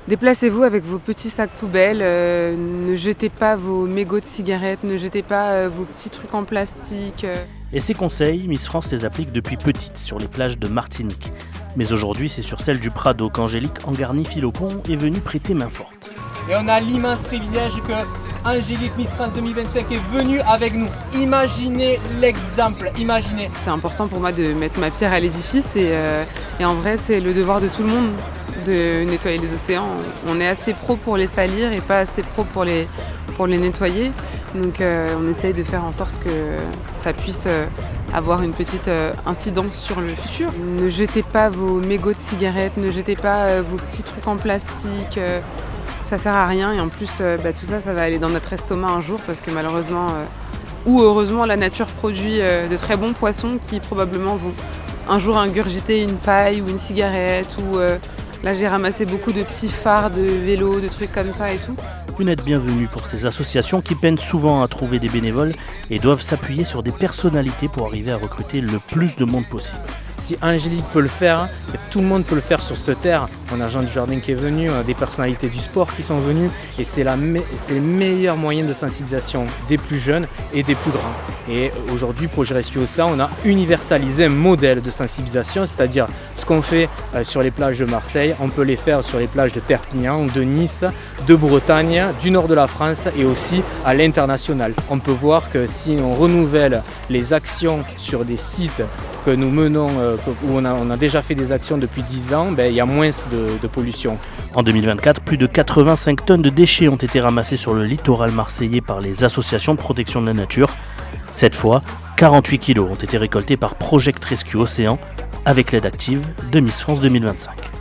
Déplacez-vous avec vos petits sacs poubelles, ne jetez pas vos mégots de cigarettes, ne jetez pas vos petits trucs en plastique. Et ces conseils, Miss France les applique depuis petite sur les plages de Martinique. Mais aujourd'hui, c'est sur celle du Prado qu'Angélique Angarny-Philopon est venue prêter main forte. Et on a l'immense privilège que Angélique Miss France 2025 est venue avec nous. Imaginez l'exemple, imaginez. C'est important pour moi de mettre ma pierre à l'édifice et en vrai, c'est le devoir de tout le monde de nettoyer les océans. On est assez pro pour les salir et pas assez pro pour les nettoyer. Donc on essaye de faire en sorte que ça puisse avoir une petite incidence sur le futur. Ne jetez pas vos mégots de cigarettes, ne jetez pas vos petits trucs en plastique. Ça sert à rien et en plus tout ça va aller dans notre estomac un jour parce que malheureusement ou heureusement la nature produit de très bons poissons qui probablement vont un jour ingurgiter une paille ou une cigarette ou là j'ai ramassé beaucoup de petits phares de vélo, de trucs comme ça et tout. Une aide bienvenue pour ces associations qui peinent souvent à trouver des bénévoles et doivent s'appuyer sur des personnalités pour arriver à recruter le plus de monde possible. Si Angélique peut le faire, tout le monde peut le faire sur cette terre. On a Jean Dujardin qui est venu, on a des personnalités du sport qui sont venues et c'est le meilleur moyen de sensibilisation des plus jeunes et des plus grands. Et aujourd'hui, Projet Rescue Océan, on a universalisé un modèle de sensibilisation, c'est-à-dire ce qu'on fait sur les plages de Marseille, on peut les faire sur les plages de Perpignan, de Nice, de Bretagne, du nord de la France et aussi à l'international. On peut voir que si on renouvelle les actions sur des sites que nous menons, où on a déjà fait des actions depuis 10 ans, il y a moins de pollution. En 2024, plus de 85 tonnes de déchets ont été ramassés sur le littoral marseillais par les associations de protection de la nature. Cette fois, 48 kilos ont été récoltés par Project Rescue Océan avec l'aide active de Miss France 2025.